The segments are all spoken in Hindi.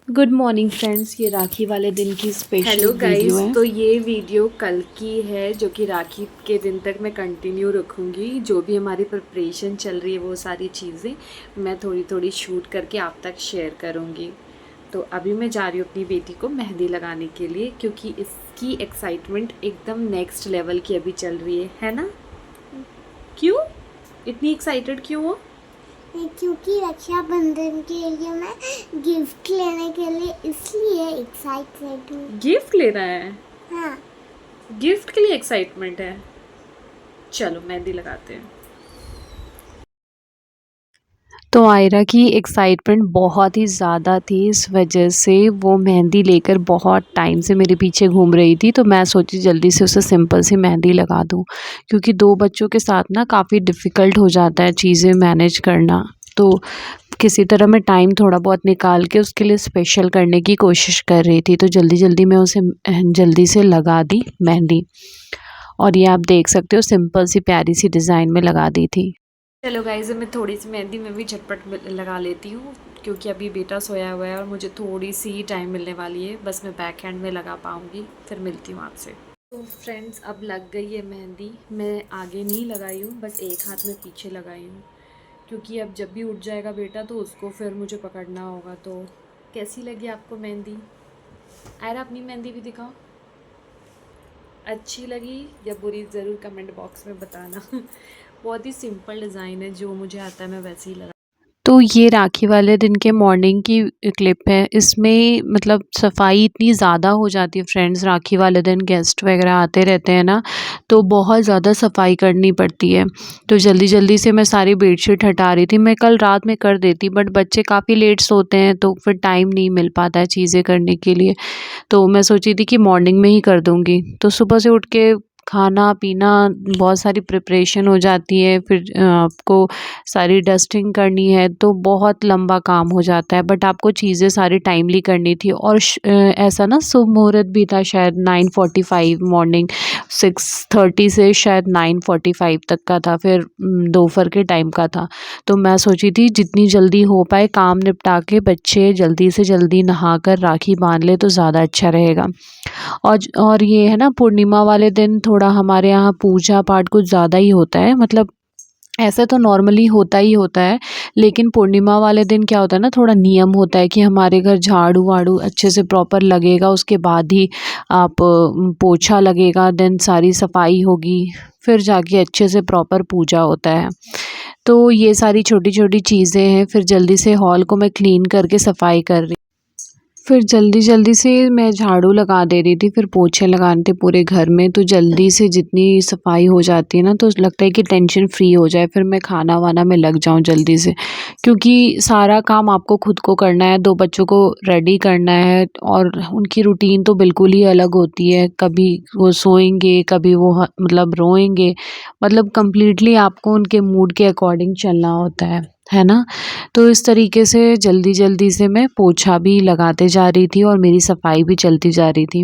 गुड मॉर्निंग फ्रेंड्स, ये राखी वाले दिन की स्पेशल हेलो वीडियो गाइस। है। तो ये वीडियो कल की है जो कि राखी के दिन तक मैं कंटिन्यू रखूँगी। जो भी हमारी प्रिपरेशन चल रही है वो सारी चीज़ें मैं थोड़ी थोड़ी शूट करके आप तक शेयर करूँगी। तो अभी मैं जा रही हूँ अपनी बेटी को मेहंदी लगाने के लिए, क्योंकि इसकी एक्साइटमेंट एकदम नेक्स्ट लेवल की अभी चल रही है ना? क्यों इतनी एक्साइटेड क्यों हो? क्योंकि रक्षाबंधन के लिए मैं गिफ्ट लेने के लिए इसलिए एक्साइटेड हूँ। गिफ्ट लेना है? हाँ। गिफ्ट के लिए एक्साइटमेंट है? चलो मेहंदी लगाते हैं। तो आयरा की एक्साइटमेंट बहुत ही ज़्यादा थी, इस वजह से वो मेहंदी लेकर बहुत टाइम से मेरे पीछे घूम रही थी। तो मैं सोची जल्दी से उसे सिंपल सी मेहंदी लगा दूँ, क्योंकि 2 बच्चों के साथ ना काफ़ी डिफ़िकल्ट हो जाता है चीज़ें मैनेज करना। तो किसी तरह मैं टाइम थोड़ा बहुत निकाल के उसके लिए स्पेशल करने की कोशिश कर रही थी। तो जल्दी-जल्दी मैं उसे जल्दी से लगा दी मेहंदी, और ये आप देख सकते हो सिंपल सी प्यारी सी डिज़ाइन में लगा दी थी। चलो गाइस, मैं थोड़ी सी मेहंदी में भी झटपट लगा लेती हूँ, क्योंकि अभी बेटा सोया हुआ है और मुझे थोड़ी सी टाइम मिलने वाली है। बस मैं बैक हैंड में लगा पाऊँगी, फिर मिलती हूँ आपसे। तो फ्रेंड्स, अब लग गई है मेहंदी। मैं आगे नहीं लगाई हूँ, बस एक हाथ में पीछे लगाई हूँ, क्योंकि अब जब भी उठ जाएगा बेटा तो उसको फिर मुझे पकड़ना होगा। तो कैसी लगी आपको मेहंदी? आयरा, अपनी मेहंदी भी दिखाओ। अच्छी लगी या बुरी ज़रूर कमेंट बॉक्स में बताना। बहुत ही सिंपल डिज़ाइन है, जो मुझे आता है मैं वैसे ही लगा। तो ये राखी वाले दिन के मॉर्निंग की क्लिप है। इसमें मतलब सफाई इतनी ज़्यादा हो जाती है फ्रेंड्स, राखी वाले दिन गेस्ट वगैरह आते रहते हैं ना, तो बहुत ज़्यादा सफाई करनी पड़ती है। तो जल्दी-जल्दी से मैं सारी बेडशीट हटा रही थी। मैं कल रात में कर देती, बट बच्चे काफ़ी लेट सोते हैं तो फिर टाइम नहीं मिल पाता है चीज़ें करने के लिए। तो मैं सोची थी कि मॉर्निंग में ही कर दूँगी। तो सुबह से उठ के खाना-पीना, बहुत सारी प्रिपरेशन हो जाती है, फिर आपको सारी डस्टिंग करनी है, तो बहुत लंबा काम हो जाता है। बट आपको चीज़ें सारी टाइमली करनी थी, और ऐसा ना शुभ मुहूर्त भी था, शायद 9:45 मॉर्निंग, 6:30 से शायद 9:45 तक का था, फिर दोपहर के टाइम का था। तो मैं सोची थी जितनी जल्दी हो पाए काम निपटा के बच्चे जल्दी से जल्दी नहाकर राखी बांध ले तो ज़्यादा अच्छा रहेगा। और ये है ना, पूर्णिमा वाले दिन थोड़ा हमारे यहाँ पूजा पाठ कुछ ज़्यादा ही होता है। मतलब ऐसे तो नॉर्मली होता ही होता है, लेकिन पूर्णिमा वाले दिन क्या होता है ना, थोड़ा नियम होता है कि हमारे घर झाड़ू-वाड़ू अच्छे से प्रॉपर लगेगा, उसके बाद ही आप पोछा लगेगा, देन सारी सफाई होगी, फिर जाके अच्छे से प्रॉपर पूजा होता है। तो ये सारी छोटी-छोटी चीज़ें हैं। फिर जल्दी से हॉल को मैं क्लीन करके सफाई कर रही, फिर जल्दी-जल्दी से मैं झाड़ू लगा दे रही थी, फिर पोछे लगाने थे पूरे घर में। तो जल्दी से जितनी सफाई हो जाती है ना, तो लगता है कि टेंशन फ्री हो जाए, फिर मैं खाना-वाना में लग जाऊँ जल्दी से। क्योंकि सारा काम आपको खुद को करना है, 2 बच्चों को रेडी करना है, और उनकी रूटीन तो बिल्कुल ही अलग होती है। कभी वो सोएँगे, कभी वो मतलब रोएँगे, मतलब कंप्लीटली आपको उनके मूड के अकॉर्डिंग चलना होता है ना? तो इस तरीके से जल्दी-जल्दी से मैं पोछा भी लगाते जा रही थी और मेरी सफाई भी चलती जा रही थी।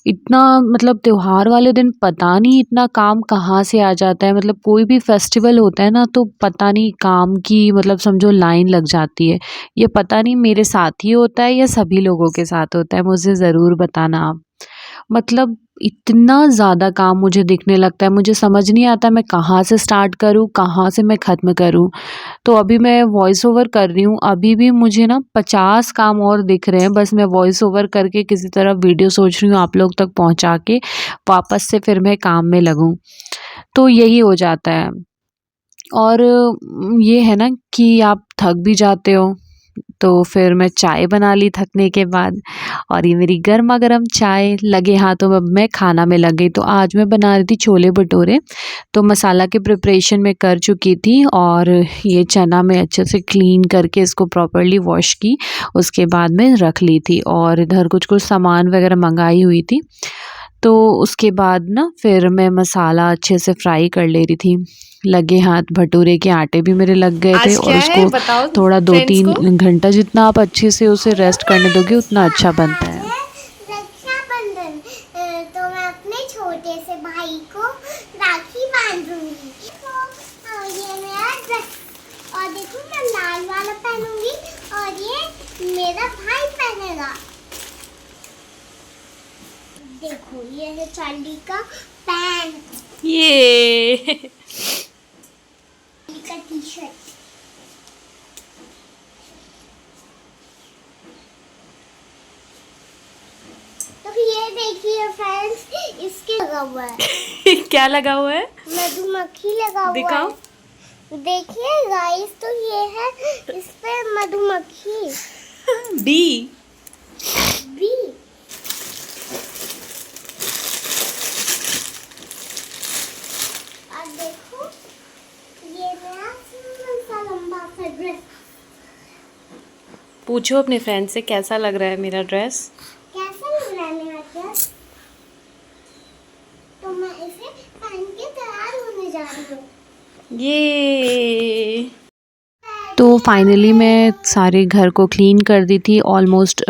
इतना मतलब त्योहार वाले दिन पता नहीं इतना काम कहाँ से आ जाता है। मतलब कोई भी फेस्टिवल होता है ना, तो पता नहीं काम की मतलब समझो लाइन लग जाती है। ये पता नहीं मेरे साथ ही होता है या सभी लोगों के साथ होता है, मुझे ज़रूर बताना आप। मतलब इतना ज़्यादा काम मुझे दिखने लगता है, मुझे समझ नहीं आता मैं कहाँ से स्टार्ट करूँ, कहाँ से मैं ख़त्म करूँ। तो अभी मैं वॉइस ओवर कर रही हूँ, अभी भी मुझे ना 50 काम और दिख रहे हैं। बस मैं वॉइस ओवर करके किसी तरह वीडियो सोच रही हूँ आप लोग तक पहुँचा के वापस से फिर मैं काम में लगूँ। तो यही हो जाता है। और ये है ना कि आप थक भी जाते हो, तो फिर मैं चाय बना ली थकने के बाद, और ये मेरी गरमा-गरम चाय लगे हाथों में अब मैं खाना में लग गई। तो आज मैं बना रही थी छोले-भटूरे। तो मसाला की प्रिपरेशन मैं कर चुकी थी, और ये चना मैं अच्छे से क्लीन करके इसको प्रॉपर्ली वॉश की, उसके बाद में रख ली थी, और इधर कुछ-कुछ सामान वगैरह मंगाई हुई थी। तो उसके बाद ना फिर मैं मसाला अच्छे से फ्राई कर ले रही थी। लगे हाथ भटूरे के आटे भी मेरे लग गए थे, आज और क्या है उसको बताओ थोड़ा फ्रेंड्स को। 2-3 घंटा जितना आप अच्छे से उसे रेस्ट करने दोगे उतना अच्छा बनता आज है। है रक्षाबंधन। तो मैं अपने छोटे से भाई को राखी बांधूंगी। तो ये मेरा ड्रेस, और देखो मैं लाल वाला पहनूंगी और ये मेरा भाई पहनेगा। पहनेगा। देखो ये है चार्ली का पैंट, ये चार्ली का टी शर्ट। तो ये देखिए फ्रेंड्स, इसके लगा हुआ है क्या लगा हुआ है? मधुमक्खी लगा हुआ दिखाओ। है। देखिए गाइस, तो ये है इस पे मधुमक्खी बी। भी। और देखो ये मेरा सा लंबा सा ड्रेस। पूछो अपने फ्रेंड से कैसा लग रहा है मेरा ड्रेस। कैसा लग रहा है मेरा ड्रेस? तो मैं इसे पहन के तैयार होने जा रही हूँ। ये तो फाइनली मैं सारे घर को क्लीन कर दी थी। ऑलमोस्ट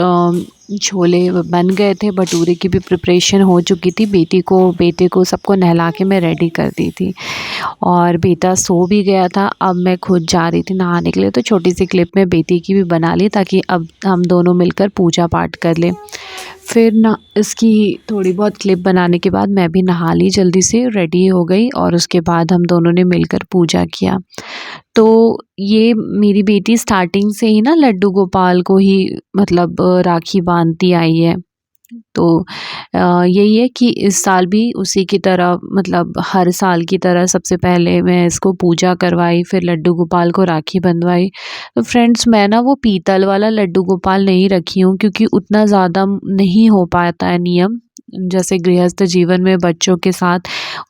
छोले बन गए थे, भटूरे की भी प्रिपरेशन हो चुकी थी। बेटे को सबको नहला के मैं रेडी कर दी थी और बेटा सो भी गया था। अब मैं खुद जा रही थी नहाने के लिए, तो छोटी सी क्लिप में बेटी की भी बना ली ताकि अब हम दोनों मिलकर पूजा पाठ कर लें। फिर ना इसकी थोड़ी बहुत क्लिप बनाने के बाद मैं भी नहा ली, जल्दी से रेडी हो गई और उसके बाद हम दोनों ने मिलकर पूजा किया। तो ये मेरी बेटी स्टार्टिंग से ही ना लड्डू गोपाल को ही मतलब राखी बांधती आई है। तो यही है कि इस साल भी उसी की तरह मतलब हर साल की तरह सबसे पहले मैं इसको पूजा करवाई, फिर लड्डू गोपाल को राखी बंधवाई। तो फ्रेंड्स मैं ना वो पीतल वाला लड्डू गोपाल नहीं रखी हूँ क्योंकि उतना ज़्यादा नहीं हो पाता है नियम, जैसे गृहस्थ जीवन में बच्चों के साथ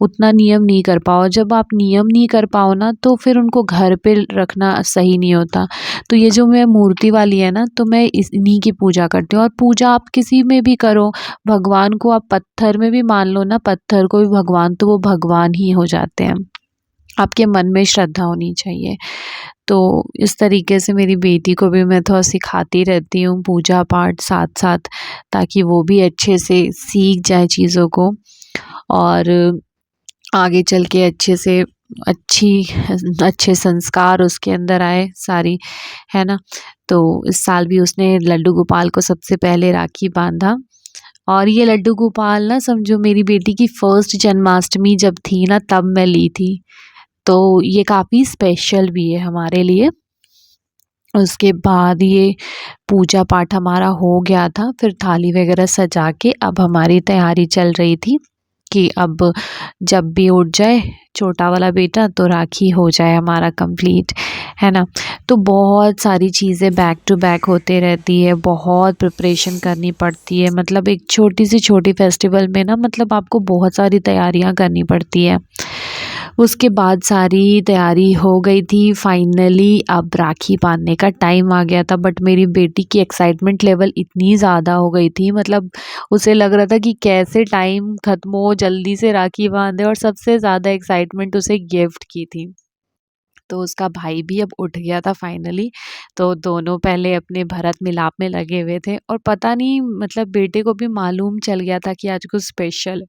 उतना नियम नहीं कर पाओ। जब आप नियम नहीं कर पाओ ना तो फिर उनको घर पे रखना सही नहीं होता। तो ये जो मैं मूर्ति वाली है ना, तो मैं इन्हीं की पूजा करती हूँ। और पूजा आप किसी में भी करो, भगवान को आप पत्थर में भी मान लो ना, पत्थर को भी भगवान, तो वो भगवान ही हो जाते हैं। आपके मन में श्रद्धा होनी चाहिए। तो इस तरीके से मेरी बेटी को भी मैं थोड़ा सिखाती रहती हूँ पूजा पाठ साथ साथ, ताकि वो भी अच्छे से सीख जाए चीज़ों को और आगे चल के अच्छे संस्कार उसके अंदर आए सारी, है ना। तो इस साल भी उसने लड्डू गोपाल को सबसे पहले राखी बांधा। और ये लड्डू गोपाल ना समझो मेरी बेटी की फर्स्ट जन्माष्टमी जब थी ना, तब मैं ली थी। तो ये काफ़ी स्पेशल भी है हमारे लिए। उसके बाद ये पूजा पाठ हमारा हो गया था, फिर थाली वगैरह सजा के अब हमारी तैयारी चल रही थी कि अब जब भी उठ जाए छोटा वाला बेटा तो राखी हो जाए हमारा कंप्लीट, है ना। तो बहुत सारी चीज़ें बैक टू बैक होते रहती है, बहुत प्रिपरेशन करनी पड़ती है। मतलब एक छोटी सी छोटी फेस्टिवल में ना मतलब आपको बहुत सारी तैयारियां करनी पड़ती है। उसके बाद सारी तैयारी हो गई थी, फाइनली अब राखी बांधने का टाइम आ गया था। बट मेरी बेटी की एक्साइटमेंट लेवल इतनी ज़्यादा हो गई थी, मतलब उसे लग रहा था कि कैसे टाइम ख़त्म हो, जल्दी से राखी बांधे। और सबसे ज़्यादा एक्साइटमेंट उसे गिफ्ट की थी। तो उसका भाई भी अब उठ गया था फाइनली। तो दोनों पहले अपने भरत मिलाप में लगे हुए थे और पता नहीं मतलब बेटे को भी मालूम चल गया था कि आज कुछ स्पेशल।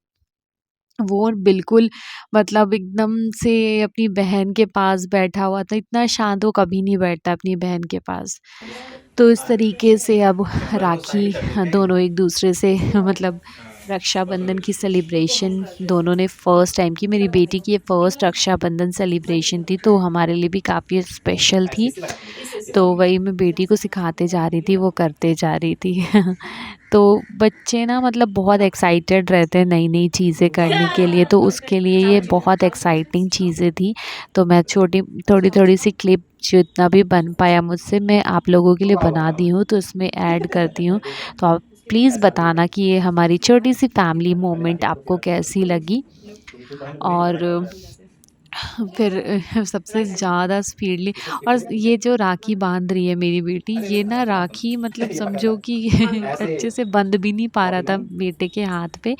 वो बिल्कुल मतलब एकदम से अपनी बहन के पास बैठा हुआ था। इतना शांत वो कभी नहीं बैठता अपनी बहन के पास। तो इस तरीके से अब राखी दोनों एक दूसरे से मतलब रक्षाबंधन की सेलिब्रेशन दोनों ने फ़र्स्ट टाइम की। मेरी बेटी की ये फ़र्स्ट रक्षाबंधन सेलिब्रेशन थी, तो हमारे लिए भी काफ़ी स्पेशल थी। तो वही मैं बेटी को सिखाते जा रही थी, वो करते जा रही थी। तो बच्चे ना मतलब बहुत एक्साइटेड रहते हैं नई नई चीज़ें करने के लिए, तो उसके लिए ये बहुत एक्साइटिंग चीज़ें थी। तो मैं थोड़ी थोड़ी सी क्लिप जितना भी बन पाया मुझसे मैं आप लोगों के लिए बना दी हूँ, तो इसमें ऐड करती हूँ। तो आप प्लीज़ बताना कि ये हमारी छोटी सी फैमिली मोमेंट आपको कैसी लगी। और फिर सबसे ज़्यादा स्पीडली, और ये जो राखी बांध रही है मेरी बेटी, ये ना राखी मतलब समझो कि अच्छे से बंध भी नहीं पा रहा था बेटे के हाथ पे।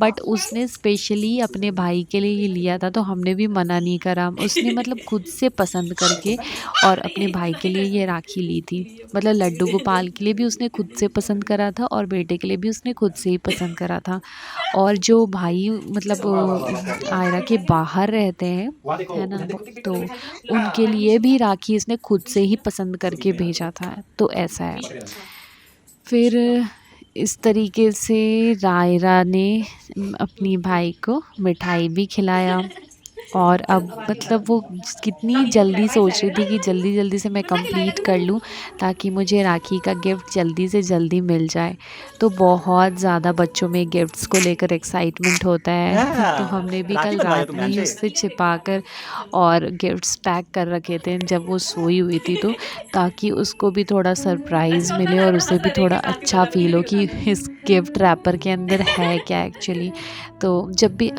बट उसने स्पेशली अपने भाई के लिए ये लिया था, तो हमने भी मना नहीं करा। उसने मतलब खुद से पसंद करके और अपने भाई के लिए ये राखी ली थी। मतलब लड्डू गोपाल के लिए भी उसने खुद से पसंद करा था और बेटे के लिए भी उसने खुद से ही पसंद करा था। और जो भाई मतलब आयरा के बाहर रहते हैं, है ना, तो उनके लिए भी राखी इसने खुद से ही पसंद करके भेजा था। तो ऐसा है। फिर इस तरीके से रायरा ने अपनी भाई को मिठाई भी खिलाया। और अब मतलब वो कितनी जल्दी सोच रही थी कि जल्दी जल्दी से मैं कंप्लीट कर लूँ ताकि मुझे राखी का गिफ्ट जल्दी से जल्दी मिल जाए। तो बहुत ज़्यादा बच्चों में गिफ्ट्स को लेकर एक्साइटमेंट होता है। तो हमने भी राखी कल बंधवाई हो रात तुम में ध्यान ही से। उससे छिपा कर और गिफ्ट्स पैक कर रखे थे जब वो सोई हुई थी, तो ताकि उसको भी थोड़ा सरप्राइज़ मिले और उसे भी थोड़ा अच्छा फ़ील हो कि इस गिफ्ट रैपर के अंदर है क्या एक्चुअली। तो जब भी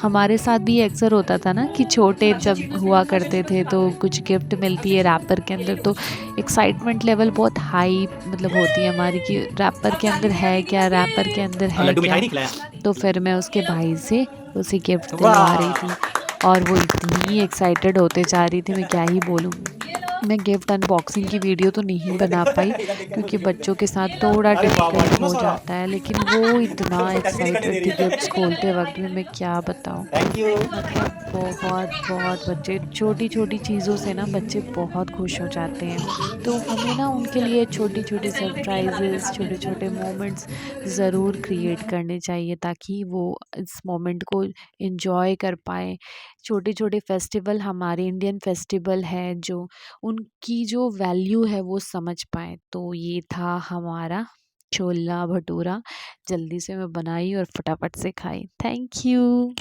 हमारे साथ भी ये अक्सर होता था ना कि छोटे जब हुआ करते थे तो कुछ गिफ्ट मिलती है रैपर के अंदर, तो एक्साइटमेंट लेवल बहुत हाई मतलब होती है हमारी कि रैपर के अंदर है क्या, रैपर के अंदर अब है लड्डू मिठाई क्या। नहीं खिलाया। तो फिर मैं उसके भाई से उसे गिफ्ट दिलवा रही वाह। थी और वो इतनी एक्साइटेड होते जा रही थी, मैं क्या ही बोलूँ। मैं गिफ्ट अनबॉक्सिंग की वीडियो तो नहीं बना पाई क्योंकि बच्चों के साथ थोड़ा अरे वाह वाह डिफ़िकल्ट इतना हो सारा। जाता है, लेकिन वो इतना कैसे नहीं एक्साइटेड बनेगी। थी गिफ्ट्स खोलते वक़्त में, मैं क्या बताऊँ। Thank you. मतलब बहुत बच्चे छोटी-छोटी चीज़ों से ना बच्चे बहुत खुश हो जाते हैं। तो हमें ना उनके लिए छोटी-छोटी सरप्राइज़ेज़, छोटे-छोटे मोमेंट्स ज़रूर क्रिएट करने चाहिए ताकि वो इस मोमेंट को एन्जॉय कर पाएँ। छोटे-छोटे फेस्टिवल हमारे इंडियन फेस्टिवल है जो उनकी जो वैल्यू है वो समझ पाएँ। तो ये था हमारा छोला भटूरा, जल्दी से मैं बनाई और फटाफट से खाई। Thank you.